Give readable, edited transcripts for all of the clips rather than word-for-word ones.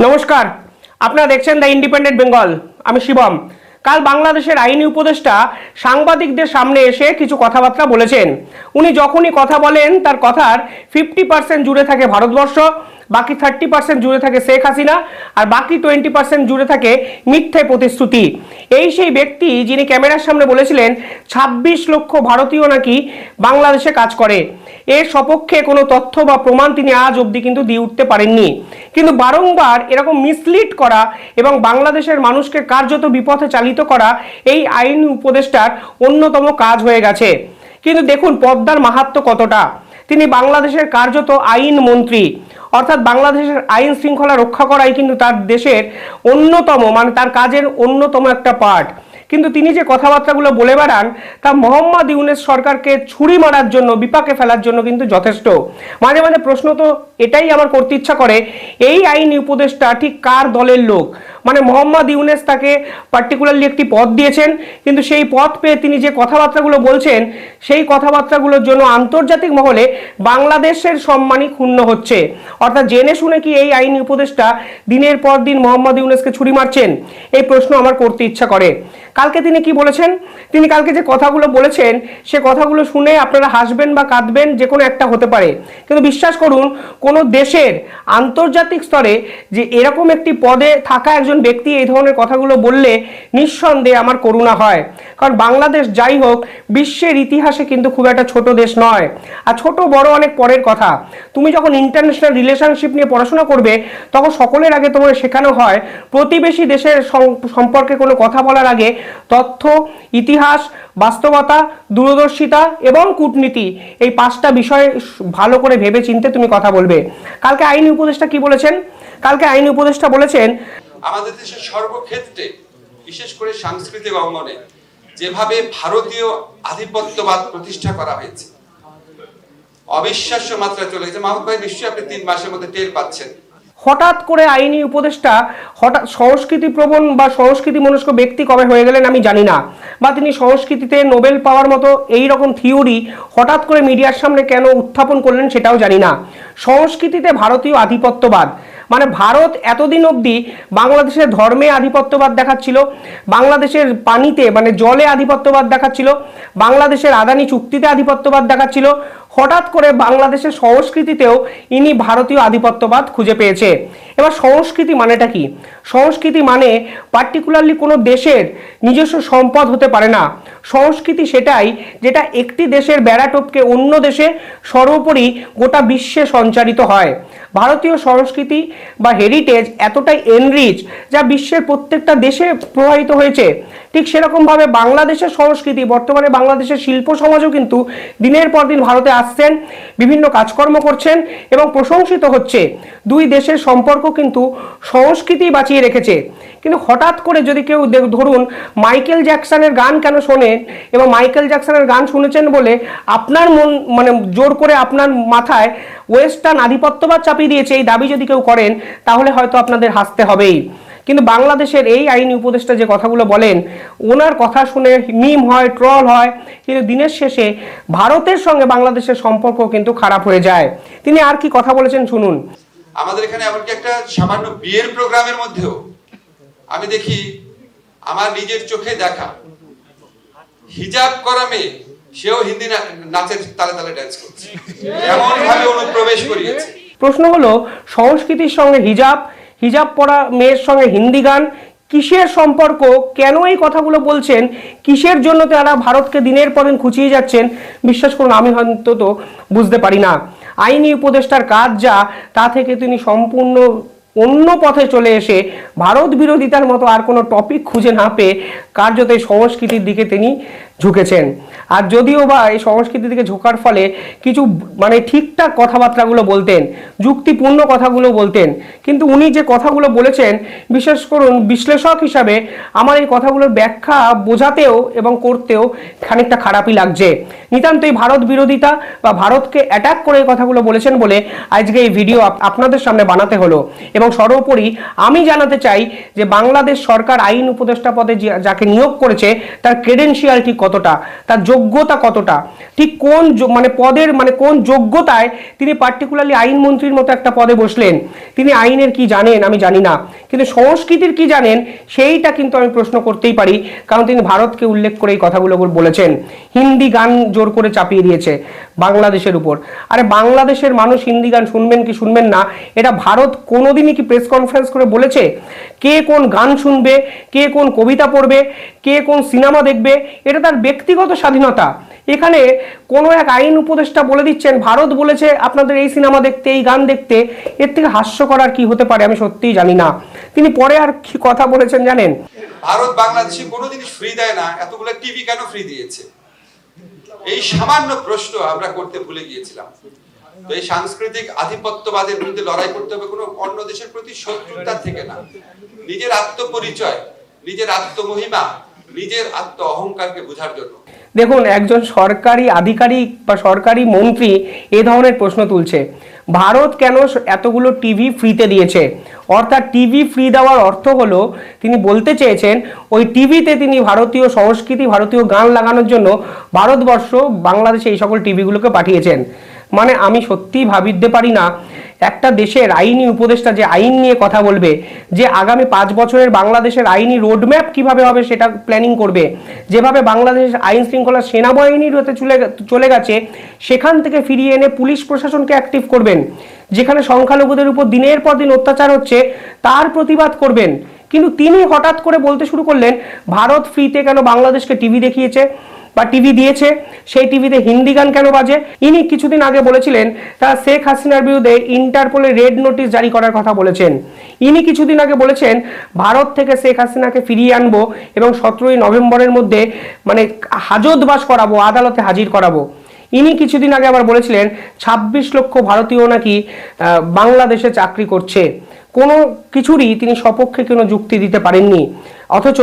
নমস্কার, আপনারা দেখছেন দ্য ইন্ডিপেন্ডেন্ট বেঙ্গল। আমি শিবম। কাল বাংলাদেশের আইনি উপদেষ্টা সাংবাদিকদের সামনে এসে কিছু কথাবার্তা বলেছেন। উনি যখনই কথা বলেন তার কথার 50% জুড়ে থাকে ভারতবর্ষ, বাকি 30% জুড়ে থাকে শেখ হাসিনা, আর বাকি 20% জুড়ে থাকে মিথ্যে প্রতিশ্রুতি। এই সেই ব্যক্তি যিনি ক্যামেরার সামনে বলেছিলেন 26 লক্ষ ভারতীয় নাকি বাংলাদেশে কাজ করে। এর সপক্ষে কোনো তথ্য বা প্রমাণ তিনি আজ অবধি কিন্তু দিয়ে উঠতে পারেননি। কিন্তু বারংবার এরকম মিসলিড করা এবং বাংলাদেশের মানুষকে কার্যত বিপথে চালিত করা এই আইনি উপদেষ্টার অন্যতম কাজ হয়ে গেছে। কিন্তু দেখুন পদ্মার মাহাত্ম্য কতটা। তিনি বাংলাদেশের কার্যত আইন মন্ত্রী, অর্থাৎ বাংলাদেশের আইন শৃঙ্খলা রক্ষা করাই কিন্তু তার দেশের অন্যতম, তার কাজের অন্যতম একটা পার্ট। কিন্তু তিনি যে কথাবার্তাগুলো বলে বেড়ান তা মোহাম্মদ ইউনূস সরকারকে ছুরি মারার জন্য, বিপাকে ফেলার জন্য কিন্তু যথেষ্ট। মাঝে মাঝে প্রশ্ন তো এটাই আমার করতে ইচ্ছা করে, এই আইনি উপদেষ্টা ঠিক কার দলের লোক? মোহাম্মদ ইউনূস তাকে পার্টিকুলারলি একটি পদ দিয়েছেন, কিন্তু সেই পদ পেয়ে তিনি যে কথাবার্তাগুলো বলছেন সেই কথাবার্তাগুলোর জন্য আন্তর্জাতিক মহলে বাংলাদেশের সম্মানই ক্ষুণ্ণ হচ্ছে। অর্থাৎ জেনে শুনে কি এই আইনি উপদেষ্টা দিনের পর দিন মোহাম্মদ ইউনূসকে ছুরি মারছেন? এই প্রশ্ন আমার করতে ইচ্ছা করে। কালকে তিনি কি বলেছেন? তিনি কালকে যে কথাগুলো বলেছেন সে কথাগুলো শুনে আপনারা হাসবেন বা কাঁদবেন, যে কোনো একটা হতে পারে। কিন্তু বিশ্বাস করুন, কোনো দেশের আন্তর্জাতিক স্তরে যে এরকম একটি পদে থাকা একজন ব্যক্তি এই ধরনের কথাগুলো বললে নিঃসন্দেহে আমার করুণা হয়। কারণ বাংলাদেশ যাই হোক বিশ্বের ইতিহাসে কিন্তু খুব একটা ছোট দেশ নয়। আর ছোট বড় অনেক পরের কথা। তুমি যখন ইন্টারন্যাশনাল রিলেশনশিপ নিয়ে পড়াশোনা করবে তখন সকলের আগে তোমার শেখানো হয় প্রতিবেশী দেশের সম্পর্কে কোনো কথা বলার আগে তথ্য, ইতিহাস, বাস্তবতা, দূরদর্শিতা এবং কূটনীতি, এই 5টা বিষয় ভালো করে ভেবে চিন্তে তুমি কথা বলবে। কালকে আইনি উপদেষ্টা কি বলেছেন? কালকে আইনি উপদেষ্টা বলেছেন, আমাদের দেশের সর্বক্ষেত্রে বিশেষ করে সাংস্কৃতিক অঙ্গনে যেভাবে ভারতীয় আধিপত্যবাদ প্রতিষ্ঠা করা হয়েছে, অবিশ্বাস্য মাত্রায় চলে গেছে। মাহমুদ ভাই, নিশ্চয়ই আপনি 3 মাসের মধ্যে টের পাচ্ছেন। হঠাৎ করে আইনি উপদেষ্টা হঠাৎ সংস্কৃতি প্রবণ বা সংস্কৃতি মনস্ক ব্যক্তি কবে হয়ে গেলেন আমি জানি না, বা তিনি সংস্কৃতিতে নোবেল পাওয়ার মতো এই রকম থিওরি হঠাৎ করে মিডিয়ার সামনে কেন উত্থাপন করলেন সেটাও জানি না। সংস্কৃতিতে ভারতীয় আধিপত্যবাদ, ভারত এতদিন অবধি বাংলাদেশের ধর্মে আধিপত্যবাদ দেখাচ্ছিল, বাংলাদেশের পানিতে জলে আধিপত্যবাদ দেখাচ্ছিল, বাংলাদেশের আদানি চুক্তিতে আধিপত্যবাদ দেখাচ্ছিল। হঠাৎ করে বাংলাদেশের সংস্কৃতিতেও ইনি ভারতীয় আধিপত্যবাদ খুঁজে পেয়েছে। এবার সংস্কৃতি মানেটা কি? সংস্কৃতি মানে পার্টিকুলারলি কোনো দেশের নিজস্ব সম্পদ হতে পারে না। সংস্কৃতি সেটাই যেটা একটি দেশের বেড়াটোপকে অন্য দেশে, সর্বোপরি গোটা বিশ্বে সঞ্চারিত হয়। ভারতীয় সংস্কৃতি বা হেরিটেজ এতটাই এনরিচ যা বিশ্বের প্রত্যেকটা দেশে প্রবাহিত হয়েছে। ঠিক সেরকমভাবে বাংলাদেশের সংস্কৃতি, বর্তমানে বাংলাদেশের শিল্প সমাজও কিন্তু দিনের পর দিন ভারতে আসছেন, বিভিন্ন কাজকর্ম করছেন এবং প্রশংসিত হচ্ছে। দুই দেশের সম্পর্ক কিন্তু সংস্কৃতি বাঁচিয়ে রেখেছে। কিন্তু হঠাৎ করে যদি কেউ ধরুন মাইকেল জ্যাকসনের গান কেন শোনেন এবং মাইকেল জ্যাকসনের গান শুনেছেন বলে আপনার মন জোর করে আপনার মাথায় ওয়েস্টার্ন আধিপত্যবাদ চাপিয়ে দিয়েছে, এই দাবি যদি কেউ করেন তাহলে হয়তো আপনাদের হাসতে হবেই। কিন্তু বাংলাদেশের এই আইনি উপদেষ্টা যে কথাগুলো বলেন, ওনার কথা শুনে মিম হয়, ট্রল হয়, কিন্তু দিনের শেষে ভারতের সঙ্গে বাংলাদেশের সম্পর্ক কিন্তু খারাপ হয়ে যায়। তিনি আর কি কথা বলেছেন শুনুন। আমাদের এখানে এমনকি একটা সামান্য বিয়ের প্রোগ্রামের মধ্যেও আমি দেখি আমার নিজের চোখে দেখা হিজাব করা মেয়ে, সেও হিন্দি নাচের তালে তালে ড্যান্স করছে, এমন ভাবে অনুপ্রবেশ করিয়েছে। প্রশ্ন হলো, সংস্কৃতির সঙ্গে হিজাব পরা মেয়ের সঙ্গে হিন্দি গান, কিসের সম্পর্ক? কেন এই কথাগুলো বলছেন? কিসের জন্য তারা ভারতকে দিনের পর দিন খুঁচিয়ে যাচ্ছেন? বিশ্বাস করুন, আমি অন্তত বুঝতে পারি না। আইনি উপদেষ্টার কাজ যা, তা থেকে তিনি সম্পূর্ণ অন্য পথে চলে এসে ভারত বিরোধিতার মতো আর কোনো টপিক খুঁজে না পেয়ে কার্যত এই সংস্কৃতির দিকে তিনি ঝুঁকেছেন। আর যদিও বা এই সংস্কৃতির দিকে ঝোঁকার ফলে কিছু ঠিকঠাক কথাবার্তাগুলো বলতেন, যুক্তিপূর্ণ কথাগুলো বলতেন, কিন্তু উনি যে কথাগুলো বলেছেন, বিশেষ করুন বিশ্লেষক হিসাবে আমার এই কথাগুলোর ব্যাখ্যা বোঝাতেও এবং করতেও খানিকটা খারাপই লাগছে। নিতান্তই ভারত বিরোধিতা বা ভারতকে অ্যাটাক করে এই কথাগুলো বলেছেন বলে আজকে এই ভিডিও আপনাদের সামনে বানাতে হলো। এবং সর্বোপরি আমি জানাতে চাই যে বাংলাদেশ সরকার আইন উপদেষ্টা পদে যাকে নিয়োগ করেছে তার ক্রেডেনশিয়াল ঠিক কত কতটা, তার যোগ্যতা কতটা, ঠিক কোন মানে পদের মানে কোন যোগ্যতায় তিনি পার্টিকুলারলি আইনমন্ত্রীর মতো একটা পদে বসলেন, তিনি আইনের কি জানেন আমি জানি না, কিন্তু সংস্কৃতির কি জানেন সেইটা কিন্তু আমি প্রশ্ন করতেই পারি, কারণ তিনি ভারতকে উল্লেখ করে এই কথাগুলো বলেছেন। হিন্দি গান জোর করে চাপিয়ে দিয়েছে বাংলাদেশের উপর। আরে বাংলাদেশের মানুষ হিন্দি গান শুনবেন কি শুনবেন না, এটা ভারত কোনোদিনই কি প্রেস কনফারেন্স করে বলেছে? কে কোন গান শুনবে, কে কোন কবিতা পড়বে, কে কোন সিনেমা দেখবে, এটা তার ব্যক্তিগত স্বাধীনতা। এখানে কোনো এক আইন উপদেষ্টা বলে দিচ্ছেন ভারত বলেছে আপনাদের এই সিনেমা দেখতে, এই গান দেখতে, এর থেকে হাস্যকর আর কি হতে পারে আমি সত্যিই জানি না। তিনি পরে আর কি কথা বলেছেন জানেন? ভারত বাংলাদেশে কোনো জিনিস ফ্রি দেয় না, এতগুলো টিভি কেন ফ্রি দিয়েছে? এই সামান্য প্রশ্ন আমরা করতে ভুলে গিয়েছিলাম। তো এই সাংস্কৃতিক আধিপত্যবাদের বিরুদ্ধে লড়াই করতে হবে কোনো অন্য দেশের প্রতি শত্রুতা থেকে না, নিজের আত্মপরিচয়, নিজের আত্মমহিমা, নিজের আত্ম অহংকারকে বোঝার জন্য। দেখুন, একজন সরকারি আধিকারিক বা সরকারি মন্ত্রী এ ধরনের প্রশ্ন তুলছে, ভারত কেন এতগুলো টিভি ফ্রিতে দিয়েছে। অর্থাৎ টিভি ফ্রি দেওয়ার অর্থ হলো তিনি বলতে চেয়েছেন ওই টিভিতে তিনি ভারতীয় সংস্কৃতি, ভারতীয় গান লাগানোর জন্য ভারতবর্ষ বাংলাদেশে এই সকল টিভিগুলোকে পাঠিয়েছেন। মানে আমি সত্যিই ভাবিতে পারি না একটা দেশের আইনি উপদেষ্টা যে আইন নিয়ে কথা বলবে, যে আগামী 5 বছরের বাংলাদেশের আইনি রোডম্যাপ কিভাবে হবে সেটা প্ল্যানিং করবে, যেভাবে বাংলাদেশের আইন শৃঙ্খলা সেনাবাহিনীর হতে চলে গেছে সেখান থেকে ফিরিয়ে এনে পুলিশ প্রশাসনকে অ্যাক্টিভ করবেন, যেখানে সংখ্যালঘুদের উপর দিনের পর দিন অত্যাচার হচ্ছে তার প্রতিবাদ করবেন। কিন্তু তিনি হঠাৎ করে বলতে শুরু করলেন ভারত ফ্রিতে কেন বাংলাদেশকে টিভি দেখিয়েছে বা টিভি দিয়েছে, সেই টিভিতে হিন্দি গান কেন বাজে। ইনি কিছুদিন আগে বলেছিলেন তারা শেখ হাসিনার বিরুদ্ধে ইন্টারপোলে রেড নোটিশ জারি করার কথা বলেছেন। ইনি কিছুদিন আগে বলেছেন ভারত থেকে শেখ হাসিনাকে ফিরিয়ে আনবো এবং 17ই নভেম্বরের মধ্যে মানে হাজতবাস করাবো, আদালতে হাজির করাবো। ইনি কিছুদিন আগে আবার বলেছিলেন 26 লক্ষ ভারতীয় নাকি বাংলাদেশে চাকরি করছে। কোনো কিছুরই তিনি সপক্ষে কোনো যুক্তি দিতে পারেননি, অথচ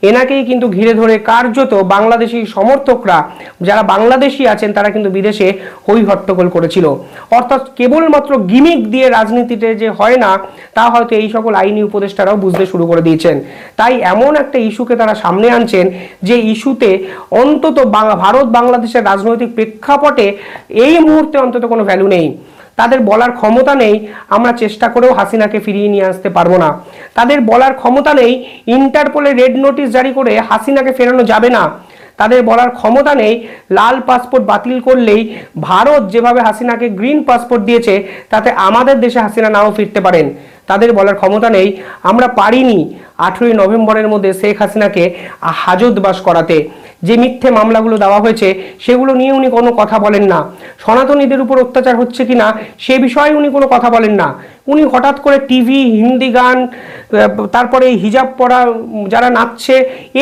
এনাকেই কিন্তু ঘিরে ধরে কার্যত বাংলাদেশি সমর্থকরা যারা বাংলাদেশি আছেন তারা কিন্তু বিদেশে হই হট্টগোল করেছিল। অর্থাৎ কেবলমাত্র গিমিক দিয়ে রাজনীতিতে যে হয় না তা হয়তো এই সকল আইনি উপদেষ্টারাও বুঝতে শুরু করে দিয়েছেন। তাই এমন একটা ইস্যুকে তারা সামনে আনছেন যে ইস্যুতে অন্তত ভারত বাংলাদেশের রাজনৈতিক প্রেক্ষাপটে এই মুহূর্তে অন্তত কোনো ভ্যালু নেই। তাদের বলার ক্ষমতা নেই আমরা চেষ্টা করেও হাসিনাকে ফিরিয়ে নিয়ে আসতে পারবো না, তাদের বলার ক্ষমতা নেই ইন্টারপোলে রেড নোটিশ জারি করে হাসিনাকে ফেরানো যাবে না, তাদের বলার ক্ষমতা নেই লাল পাসপোর্ট বাতিল করলেই ভারত যেভাবে হাসিনাকে গ্রিন পাসপোর্ট দিয়েছে তাতে আমাদের দেশে হাসিনা নাও ফিরতে পারেন। তাদের বলার ক্ষমতা নেই আমরা পারিনি 18ই নভেম্বরের মধ্যে শেখ হাসিনাকে হাজতবাস করাতে। যে মিথ্যে মামলাগুলো দেওয়া হয়েছে সেগুলো নিয়ে উনি কোনো কথা বলেন না। সনাতনীদের উপর অত্যাচার হচ্ছে কিনা সে বিষয়ে উনি কোনো কথা বলেন না। উনি হঠাৎ করে টিভি, হিন্দি গান, তারপরে হিজাব পরা যারা নাচছে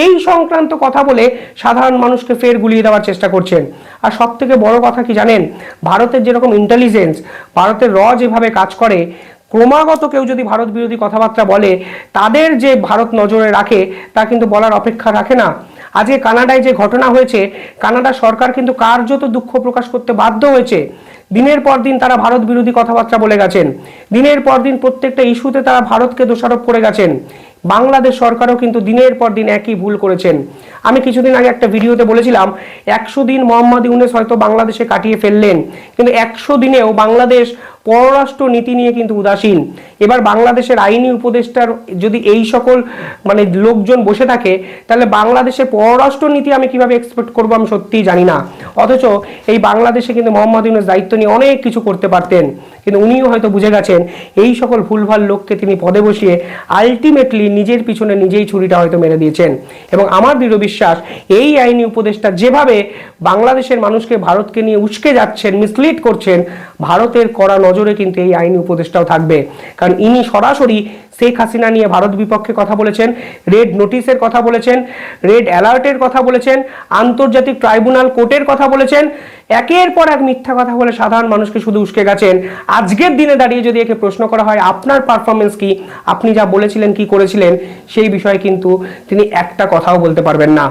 এই সংক্রান্ত কথা বলে সাধারণ মানুষকে ফের গুলিয়ে দেওয়ার চেষ্টা করছেন। আর সব থেকে বড় কথা কি জানেন, ভারতের যেরকম ইন্টেলিজেন্স, ভারতের যেভাবে কাজ করে, ক্রমাগত কেউ যদি ভারত বিরোধী কথাবার্তা বলে তাদের যে ভারত নজরে রাখে তা কিন্তু বলার অপেক্ষা রাখে না। আজকে কানাডায় যে ঘটনা হয়েছে, কানাডা সরকার কিন্তু কার্যত দুঃখ প্রকাশ করতে বাধ্য হয়েছে। দিনের পর দিন তারা ভারত বিরোধী কথাবার্তা বলে গেছেন, দিনের পর দিন প্রত্যেকটা ইস্যুতে তারা ভারতকে দোষারোপ করে গেছেন। বাংলাদেশ সরকারও কিন্তু দিনের পর দিন একই ভুল করেছেন। আমি কিছুদিন আগে একটা ভিডিওতে বলেছিলাম 100 দিন মোহাম্মদ ইউনূস হয়তো বাংলাদেশে কাটিয়ে ফেললেন, কিন্তু 100 দিনেও বাংলাদেশ পররাষ্ট্র নীতি নিয়ে কিন্তু উদাসীন। এবার বাংলাদেশের আইনি উপদেষ্টার যদি এই সকল মানে লোকজন বসে থাকে তাহলে বাংলাদেশের পররাষ্ট্র নীতি আমি কিভাবে এক্সপেক্ট করবো আমি সত্যিই জানি না। অথচ এই বাংলাদেশে কিন্তু মোহাম্মদ ইউনূস দায়িত্ব নিয়ে অনেক কিছু করতে পারতেন, কিন্তু উনিও হয়তো বুঝে গেছেন এই সকল ভুলভাল লোককে তিনি পদে বসিয়ে আলটিমেটলি নিজের পিছনে নিজেই ছুরিটা হয়তো মেরে দিয়েছেন। এবং আমার দৃঢ় বিশ্বাস এই আইনি উপদেষ্টা যেভাবে বাংলাদেশের মানুষকে ভারতকে নিয়ে উস্কে যাচ্ছেন, মিসলিড করছেন, ভারতের কড়া নজরে কিন্তু এই আইনি উপদেষ্টাও থাকবে। কারণ ইনি সরাসরি শেখ হাসিনা নিয়ে ভারত বিপক্ষে কথা বলেছেন, রেড নোটিশের কথা বলেছেন, রেড অ্যালার্টের কথা বলেছেন, আন্তর্জাতিক ট্রাইব্যুনাল কোর্টের কথা বলেছেন, একের পর এক মিথ্যা কথা বলে সাধারণ মানুষকে শুধু উস্কে গেছেন। আজকের দিনে দাঁড়িয়ে যদি একে প্রশ্ন করা হয় আপনার পারফরমেন্স কি, আপনি যা বলেছিলেন কি করেছিলেন, সেই বিষয়ে কিন্তু তিনি একটা কথাও বলতে পারবেন না।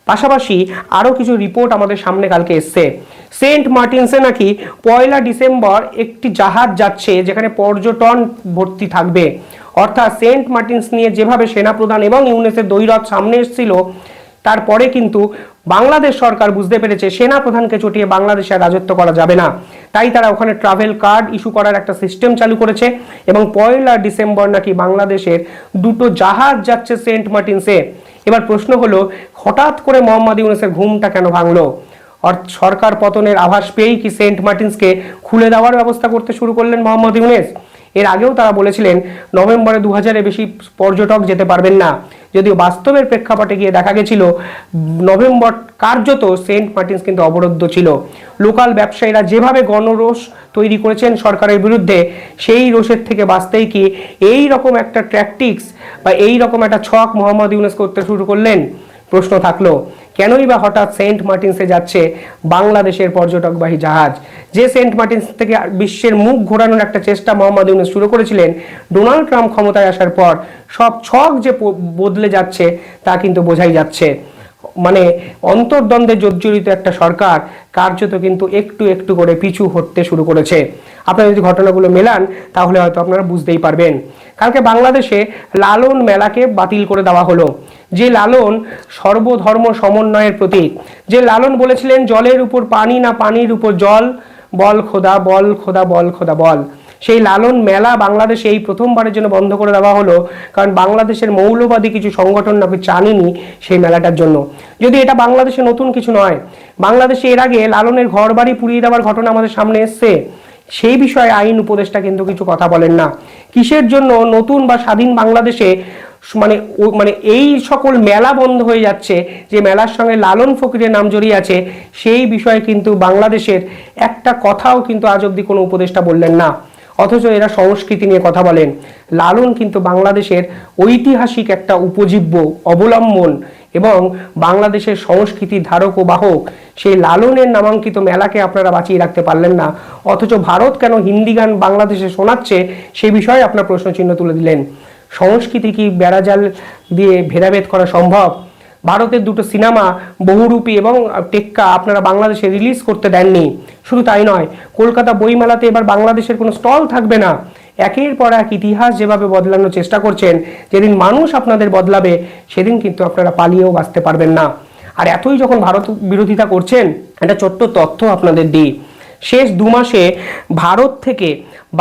পাশাপাশি আরও কিছু রিপোর্ট আমাদের সামনে কালকে এসছে। সেন্ট মার্টিনসে নাকি 1 ডিসেম্বর একটি জাহাজ যাচ্ছে যেখানে পর্যটন ভর্তি থাকবে। অর্থাৎ সেন্ট মার্টিনস নিয়ে যেভাবে সেনাপ্রধান এবং ইউনেসের দ্বৈরথ সামনে এসেছিল তারপরে কিন্তু বাংলাদেশ সরকার বুঝতে পেরেছে সেনা প্রধানকে চটিয়ে বাংলাদেশে রাজত্ব করা যাবে না, তাই তারা ওখানে ট্রাভেল কার্ড ইস্যু করার একটা সিস্টেম চালু করেছে এবং 1 ডিসেম্বর নাকি বাংলাদেশের 2টো জাহাজ যাচ্ছে সেন্ট মার্টিনসে। এবার প্রশ্ন হলো, হঠাৎ করে মোহাম্মদ ইউনূসের ঘুমটা কেন ভাঙলো? সরকার পতনের আভাস পেয়েই কি সেন্ট মার্টিনসকে খুলে দেওয়ার ব্যবস্থা করতে শুরু করলেন মোহাম্মদ ইউনূস? এর আগেও তারা বলেছিলেন নভেম্বরে 2000-এর বেশি পর্যটক যেতে পারবেন না, যদিও বাস্তবের প্রেক্ষাপটে গিয়ে দেখা গেছিল নভেম্বর কার্যত সেন্ট মার্টিনস কিন্তু অবরুদ্ধ ছিল। লোকাল ব্যবসায়ীরা যেভাবে গণরোষ তৈরি করেছেন সরকারের বিরুদ্ধে, সেই রোষের থেকে বাঁচতেই কি এই রকম একটা ট্যাকটিক্স বা এই রকম একটা ছক মোহাম্মদ ইউনূস করতে শুরু করলেন? প্রশ্ন থাকলো, কেনই বা হঠাৎ সেন্ট মার্টিনসে যাচ্ছে বাংলাদেশের পর্যটকবাহী জাহাজ? যে সেন্ট মার্টিনস থেকে বিশ্বের মুখ ঘোরানোর একটা চেষ্টা মোহাম্মদ ইউনূস শুরু করেছিলেন, ডোনাল্ড ট্রাম্প ক্ষমতায় আসার পর সব ছক যে বদলে যাচ্ছে তা কিন্তু বোঝাই যাচ্ছে। মানে অন্তর্দ্বন্দ্বে জর্জরিত একটা সরকার কার্যত কিন্তু একটু একটু করে পিছু হটতে শুরু করেছে। আপনারা যদি ঘটনাগুলো মেলান তাহলে হয়তো আপনারা বুঝতেই পারবেন। কালকে বাংলাদেশে লালন মেলাকে বাতিল করে দেওয়া হলো। যে লালন সর্বধর্ম সমন্বয়ের প্রতীক, যে লালন বলেছিলেন জলের উপর পানি না পানির উপর জল, বল খোদা বল খোদা বল খোদা বল, সেই লালন মেলা বাংলাদেশে এই প্রথমবারের জন্য বন্ধ করে দেওয়া হলো, কারণ বাংলাদেশের মৌলবাদী কিছু সংগঠন নাকি চাননি সেই মেলাটার জন্য। যদি এটা বাংলাদেশে নতুন কিছু নয়, বাংলাদেশে এর আগে লালনের ঘর বাড়ি পুড়িয়ে দেওয়ার ঘটনা আমাদের সামনে এসছে, সেই বিষয়ে আইন উপদেষ্টা কিন্তু কিছু কথা বলেন না। কিসের জন্য নতুন বা স্বাধীন বাংলাদেশে মানে এই সকল মেলা বন্ধ হয়ে যাচ্ছে, যে মেলার সঙ্গে লালন ফকিরের নাম জড়িয়ে আছে, সেই বিষয়ে কিন্তু বাংলাদেশের একটা কথাও কিন্তু আজ অব্দি কোনো উপদেষ্টা বললেন না। অথচ এরা সংস্কৃতি নিয়ে কথা বলেন। লালন কিন্তু বাংলাদেশের ঐতিহাসিক একটা উপজীব্য অবলম্বন এবং বাংলাদেশের সংস্কৃতির ধারক ও বাহক। সেই লালনের নামাঙ্কিত মেলাকে আপনারা বাঁচিয়ে রাখতে পারলেন না, অথচ ভারত কেন হিন্দি গান বাংলাদেশে শোনাচ্ছে সে বিষয়ে আপনার প্রশ্নচিহ্ন তুলে দিলেন। সংস্কৃতি কি বেড়াজাল দিয়ে ভেদাভেদ করা সম্ভব? ভারতের 2টো সিনেমা বহুরূপী এবং টেক্কা আপনারা বাংলাদেশে রিলিজ করতে দেননি। শুধু তাই নয়, কলকাতা বইমেলাতে এবার বাংলাদেশের কোনো স্টল থাকবে না। একের পর এক ইতিহাস যেভাবে বদলানোর চেষ্টা করছেন, যেদিন মানুষ আপনাদের বদলাবে সেদিন কিন্তু আপনারা পালিয়েও বাঁচতে পারবেন না। আর এতই যখন ভারত বিরোধিতা করছেন, একটা ছোট্ট তথ্য আপনাদের দিই। শেষ 2 মাসে ভারত থেকে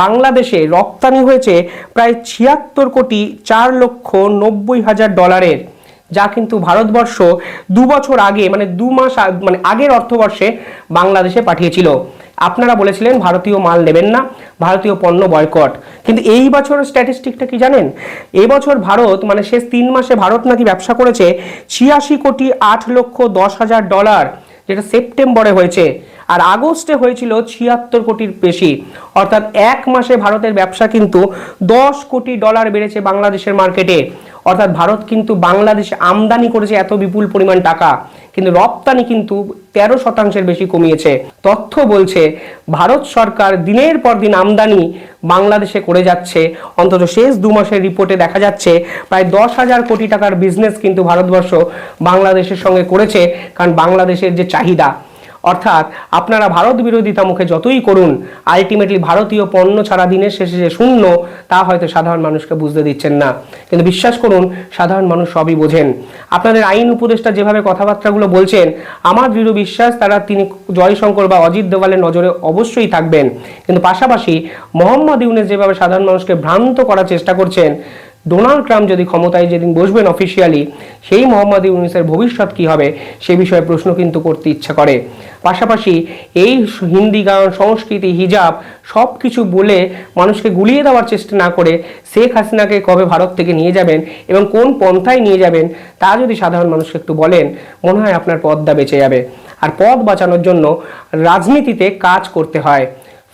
বাংলাদেশে রপ্তানি হয়েছে প্রায় 76,04,90,000 ডলারের, যা কিন্তু ভারতবর্ষ 2 বছর আগে মানে 2 মাস মানে আগের অর্থবর্ষে বাংলাদেশে পাঠিয়েছিল। আপনারা বলেছিলেন ভারতীয় মাল নেবেন না, ভারতীয় পণ্য বয়কট, কিন্তু এই বছরের স্ট্যাটিস্টিকটা কি জানেন? এই বছর ভারত মানে শেষ 3 মাসে ভারত নাকি ব্যবসা করেছে 86,08,10,000 ডলার, যেটা সেপ্টেম্বরে হয়েছে, আর আগস্টে হয়েছিল 76 কোটির বেশি। অর্থাৎ 1 মাসে ভারতের ব্যবসা কিন্তু 10 কোটি ডলার বেড়েছে বাংলাদেশের মার্কেটে। অর্থাৎ ভারত কিন্তু বাংলাদেশে আমদানি করেছে এত বিপুল পরিমাণ টাকা, কিন্তু রপ্তানি কিন্তু 13% বেশি কমিয়েছে। তথ্য বলছে ভারত সরকার দিনের পর দিন আমদানি বাংলাদেশে করে যাচ্ছে। অন্তত শেষ 2 মাসের রিপোর্টে দেখা যাচ্ছে প্রায় 10,000 কোটি টাকার বিজনেস কিন্তু ভারতবর্ষ বাংলাদেশের সঙ্গে করেছে, কারণ বাংলাদেশের যে চাহিদা। অর্থাৎ আপনারা ভারত বিরোধিতা মুখে যতই করুন, আলটিমেটলি ভারতীয় পণ্য ছাড়া দিনের শেষে যে শূন্য, তা হয়তো সাধারণ মানুষকে বুঝতে দিচ্ছেন না। কিন্তু বিশ্বাস করুন, সাধারণ মানুষ সবই বোঝেন। আপনাদের আইন উপদেষ্টা যেভাবে কথাবার্তাগুলো বলছেন, আমার দৃঢ় বিশ্বাস তিনি জয়শঙ্কর বা অজিত দোভালের নজরে অবশ্যই থাকবেন। কিন্তু পাশাপাশি মোহাম্মদ ইউনূস যেভাবে সাধারণ মানুষকে ভ্রান্ত করার চেষ্টা করছেন, ডোনাল্ড ট্রাম্প যদি ক্ষমতায় যেদিন বসবেন অফিসিয়ালি, সেই মোহাম্মদ ইউনূসের ভবিষ্যৎ কি হবে সে বিষয়ে প্রশ্ন কিন্তু করতে ইচ্ছা করে। পাশাপাশি এই হিন্দি গান, সংস্কৃতি, হিজাব সব কিছু বলে মানুষকে গুলিয়ে দেওয়ার চেষ্টা না করে শেখ হাসিনাকে কবে ভারত থেকে নিয়ে যাবেন এবং কোন পন্থায় নিয়ে যাবেন তা যদি সাধারণ মানুষকে একটু বলেন, মনে হয় আপনার পদটা বেঁচে যাবে। আর পদ বাঁচানোর জন্য রাজনীতিতে কাজ করতে হয়।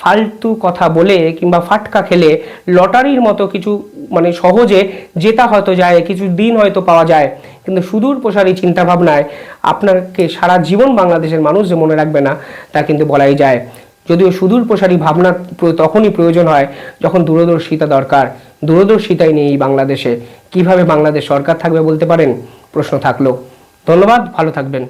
ফালতু কথা বলে কিংবা ফাটকা খেলে লটারির মতো কিছু মানে সহজে জেতা হয়তো যায়, কিছু দিন হয়তো পাওয়া যায়, কিন্তু সুদূর প্রসারী চিন্তা ভাবনায় আপনাকে সারা জীবন বাংলাদেশের মানুষ যে মনে রাখবে না তা কিন্তু বলাই যায়। যদিও সুদূর প্রসারী ভাবনা তখনই প্রয়োজন হয় যখন দূরদর্শিতা দরকার। দূরদর্শিতাই নেই বাংলাদেশে। কিভাবে বাংলাদেশ সরকার থাকবে বলতে পারেন? প্রশ্ন থাকলো। ধন্যবাদ, ভালো থাকবেন।